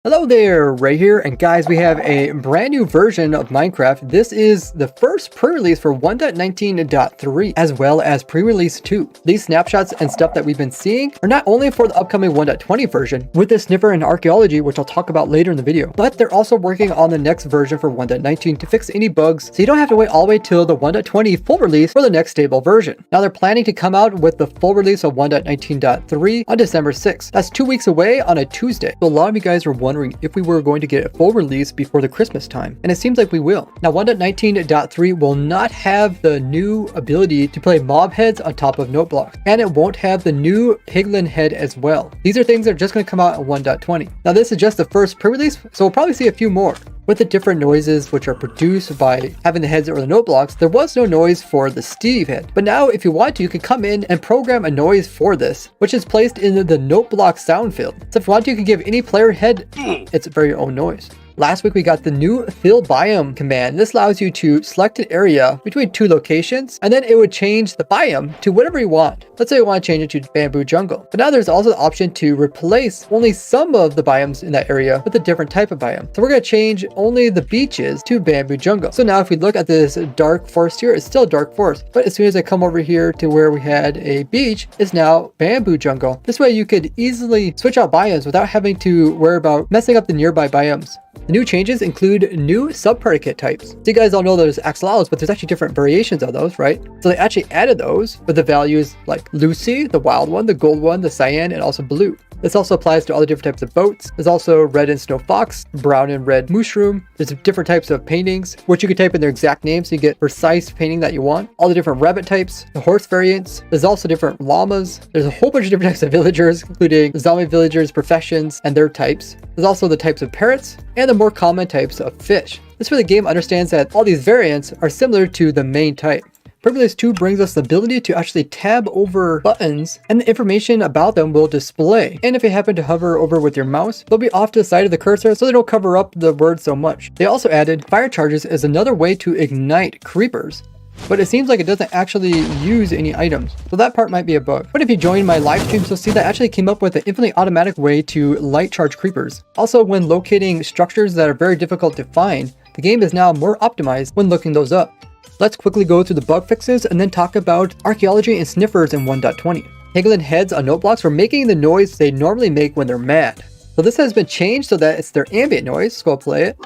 Hello there, Ray here, and guys, we have a brand new version of Minecraft. This is the first pre-release for 1.19.3 as well as pre-release 2. These snapshots and stuff that we've been seeing are not only for the upcoming 1.20 version with the sniffer and archaeology, which I'll talk about later in the video, but they're also working on the next version for 1.19 to fix any bugs so you don't have to wait all the way till the 1.20 full release for the next stable version. Now they're planning to come out with the full release of 1.19.3 on December 6th. That's 2 weeks away on a Tuesday. So a lot of you guys were wondering if we were going to get a full release before the Christmas time, and it seems like we will. Now 1.19.3 will not have the new ability to play mob heads on top of note blocks, and it won't have the new piglin head as well. These are things that are just going to come out in 1.20. Now this is just the first pre-release, so we'll probably see a few more. With the different noises which are produced by having the heads or the note blocks, there was no noise for the Steve head. But now if you want to, you can come in and program a noise for this, which is placed in the note block sound field. So if you want to, you can give any player head its very own noise. Last week we got the new fill biome command. This allows you to select an area between two locations, and then it would change the biome to whatever you want. Let's say you want to change it to bamboo jungle. But now there's also the option to replace only some of the biomes in that area with a different type of biome. So we're going to change only the beaches to bamboo jungle. So now if we look at this dark forest here, it's still dark forest. But as soon as I come over here to where we had a beach, it's now bamboo jungle. This way you could easily switch out biomes without having to worry about messing up the nearby biomes. The new changes include new sub-predicate types. So you guys all know there's axolotls, but there's actually different variations of those, right? So they actually added those with the values like Lucy, the wild one, the gold one, the cyan, and also blue. This also applies to all the different types of boats. There's also red and snow fox, brown and red mushroom. There's different types of paintings, which you can type in their exact name so you get precise painting that you want. All the different rabbit types, the horse variants. There's also different llamas. There's a whole bunch of different types of villagers, including zombie villagers, professions, and their types. There's also the types of parrots and the more common types of fish. This way the game understands that all these variants are similar to the main type. Pre-release 2 brings us the ability to actually tab over buttons, and the information about them will display. And if you happen to hover over with your mouse, they'll be off to the side of the cursor so they don't cover up the word so much. They also added fire charges as another way to ignite creepers, but it seems like it doesn't actually use any items, so that part might be a bug. But if you join my live streams, you'll see that I actually came up with an infinitely automatic way to light charge creepers. Also, when locating structures that are very difficult to find, the game is now more optimized when looking those up. Let's quickly go through the bug fixes and then talk about archaeology and sniffers in 1.20. Piglin heads on note blocks were making the noise they normally make when they're mad. So this has been changed so that it's their ambient noise. Let's go play it.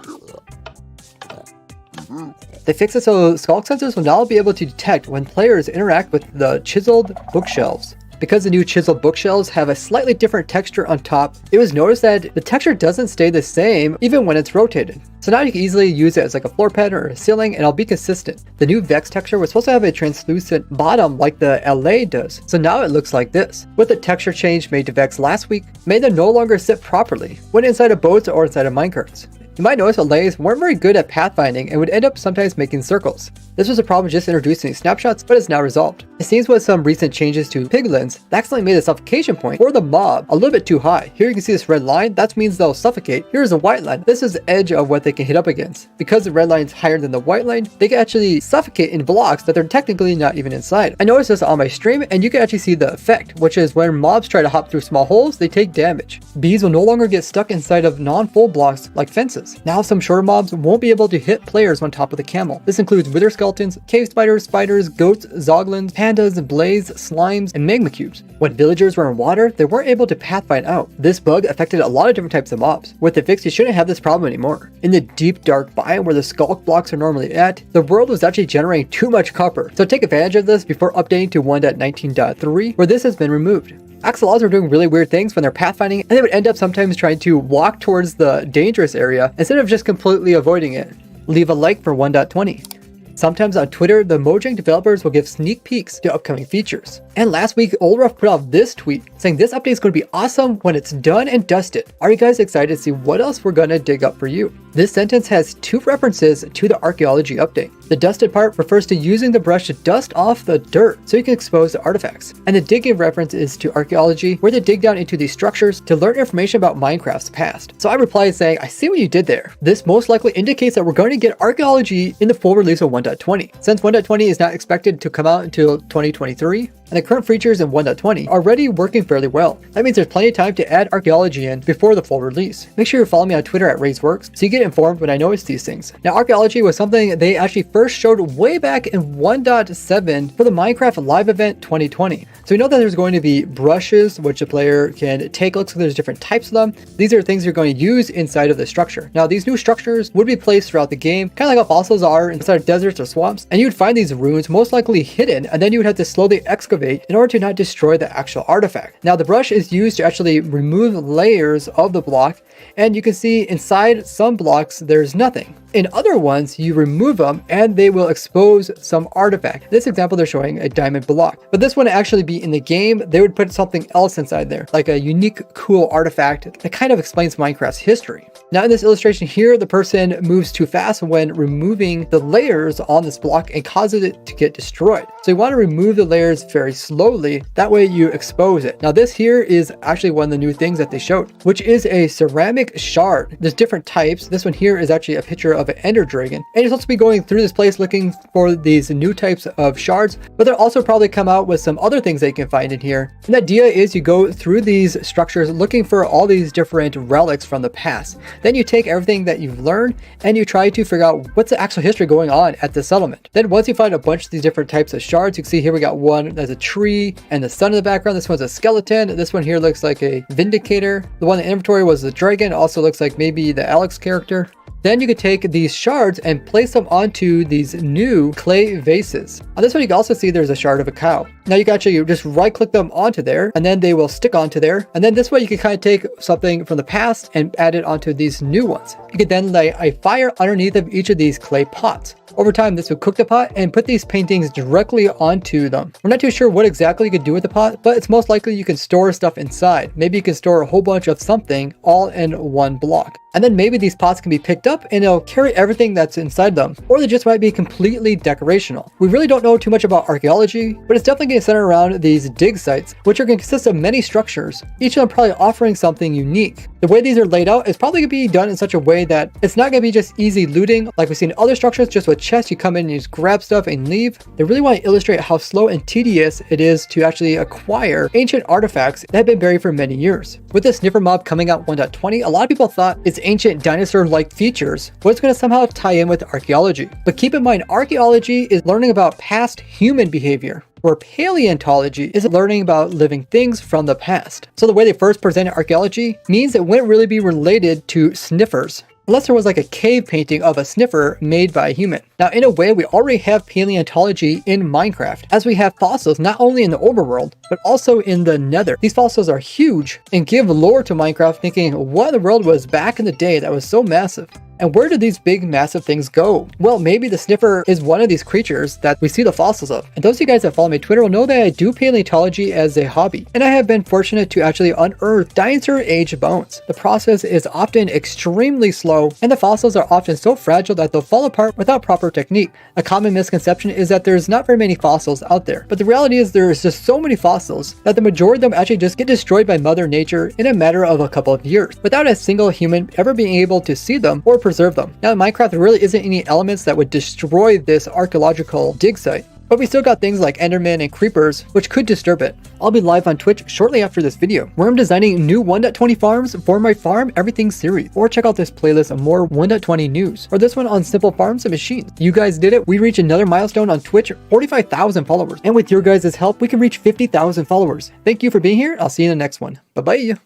They fixed it so skulk sensors will now be able to detect when players interact with the chiseled bookshelves. Because the new chiseled bookshelves have a slightly different texture on top, it was noticed that the texture doesn't stay the same even when it's rotated. So now you can easily use it as like a floor pattern or a ceiling, and it'll be consistent. The new Vex texture was supposed to have a translucent bottom like the LA does, so now it looks like this. With the texture change made to Vex last week, made them no longer sit properly when inside of boats or inside of minecarts. You might notice that LAs weren't very good at pathfinding and would end up sometimes making circles. This was a problem just introduced in these snapshots, but it's now resolved. It seems with some recent changes to piglins, they accidentally made the suffocation point for the mob a little bit too high. Here you can see this red line, that means they'll suffocate. Here's a white line. This is the edge of what they can hit up against. Because the red line is higher than the white line, they can actually suffocate in blocks that they're technically not even inside. I noticed this on my stream, and you can actually see the effect, which is when mobs try to hop through small holes, they take damage. Bees will no longer get stuck inside of non-full blocks like fences. Now some shorter mobs won't be able to hit players on top of the camel. This includes wither skeletons, cave spiders, goats, zoglins, pandas, blaze, slimes, and magma cubes. When villagers were in water, they weren't able to pathfind out. This bug affected a lot of different types of mobs. With the fix, you shouldn't have this problem anymore. In the deep dark biome where the skulk blocks are normally at, the world was actually generating too much copper. So take advantage of this before updating to 1.19.3, where this has been removed. Axolotls were doing really weird things when they're pathfinding, and they would end up sometimes trying to walk towards the dangerous area instead of just completely avoiding it. Leave a like for 1.20. Sometimes on Twitter, the Mojang developers will give sneak peeks to upcoming features. And last week, Olruf put out this tweet saying this update is going to be awesome when it's done and dusted. Are you guys excited to see what else we're going to dig up for you? This sentence has two references to the archaeology update. The dusted part refers to using the brush to dust off the dirt so you can expose the artifacts. And the digging reference is to archaeology, where they dig down into these structures to learn information about Minecraft's past. So I replied saying, I see what you did there. This most likely indicates that we're going to get archaeology in the full release of 1.20. Since 1.20 is not expected to come out until 2023, and the current features in 1.20 are already working fairly well. That means there's plenty of time to add archaeology in before the full release. Make sure you follow me on Twitter at RaysWorks so you get informed when I notice these things. Now, archaeology was something they actually first showed way back in 1.7 for the Minecraft Live event 2020. So we know that there's going to be brushes, which the player can take. Looks like there's different types of them. These are things you're going to use inside of the structure. Now, these new structures would be placed throughout the game, kind of like how fossils are inside of deserts or swamps. And you would find these runes most likely hidden, and then you would have to slowly excavate in order to not destroy the actual artifact. Now, the brush is used to actually remove layers of the block, and you can see inside some blocks there's nothing. In other ones, you remove them and they will expose some artifact. In this example, they're showing a diamond block. But this wouldn't actually be in the game. They would put something else inside there, like a unique, cool artifact that kind of explains Minecraft's history. Now in this illustration here, the person moves too fast when removing the layers on this block and causes it to get destroyed. So you want to remove the layers very slowly. That way you expose it. Now this here is actually one of the new things that they showed, which is a ceramic shard. There's different types. This one here is actually a picture of an ender dragon. And you're supposed to be going through this place looking for these new types of shards, but they'll also probably come out with some other things that you can find in here. And the idea is you go through these structures looking for all these different relics from the past. Then you take everything that you've learned and you try to figure out what's the actual history going on at the settlement. Then once you find a bunch of these different types of shards, you can see here we got one that's a tree and the sun in the background. This one's a skeleton. This one here looks like a vindicator. The one in the inventory was the dragon. Also looks like maybe the Alex character. Then you could take these shards and place them onto these new clay vases. On this one, you can also see there's a shard of a cow. Now you can actually just right click them onto there and then they will stick onto there. And then this way you can kind of take something from the past and add it onto these new ones. You could then lay a fire underneath of each of these clay pots. Over time, this would cook the pot and put these paintings directly onto them. We're not too sure what exactly you could do with the pot, but it's most likely you can store stuff inside. Maybe you can store a whole bunch of something all in one block. And then maybe these pots can be picked up and it'll carry everything that's inside them. Or they just might be completely decorational. We really don't know too much about archaeology, but it's definitely going to center around these dig sites, which are going to consist of many structures, each of them probably offering something unique. The way these are laid out is probably going to be done in such a way that it's not going to be just easy looting like we've seen in other structures, just with chests, you come in and you just grab stuff and leave. They really want to illustrate how slow and tedious it is to actually acquire ancient artifacts that have been buried for many years. With the sniffer mob coming out 1.20, a lot of people thought its ancient dinosaur-like features was going to somehow tie in with archaeology. But keep in mind, archaeology is learning about past human behavior, where paleontology is learning about living things from the past. So the way they first presented archaeology means it wouldn't really be related to sniffers, unless there was like a cave painting of a sniffer made by a human. Now, in a way, we already have paleontology in Minecraft, as we have fossils not only in the overworld, but also in the nether. These fossils are huge and give lore to Minecraft, thinking what in the world was back in the day that was so massive. And where did these big, massive things go? Well, maybe the sniffer is one of these creatures that we see the fossils of. And those of you guys that follow me on Twitter will know that I do paleontology as a hobby. And I have been fortunate to actually unearth dinosaur-age bones. The process is often extremely slow, and the fossils are often so fragile that they'll fall apart without proper technique. A common misconception is that there's not very many fossils out there. But the reality is there's just so many fossils that the majority of them actually just get destroyed by Mother Nature in a matter of a couple of years, without a single human ever being able to see them or preserve them. Now in Minecraft, there really isn't any elements that would destroy this archaeological dig site, but we still got things like Enderman and creepers, which could disturb it. I'll be live on Twitch shortly after this video, where I'm designing new 1.20 farms for my Farm Everything series. Or check out this playlist of more 1.20 news, or this one on simple farms and machines. You guys did it. We reached another milestone on Twitch, 45,000 followers. And with your guys' help, we can reach 50,000 followers. Thank you for being here. I'll see you in the next one. Bye-bye.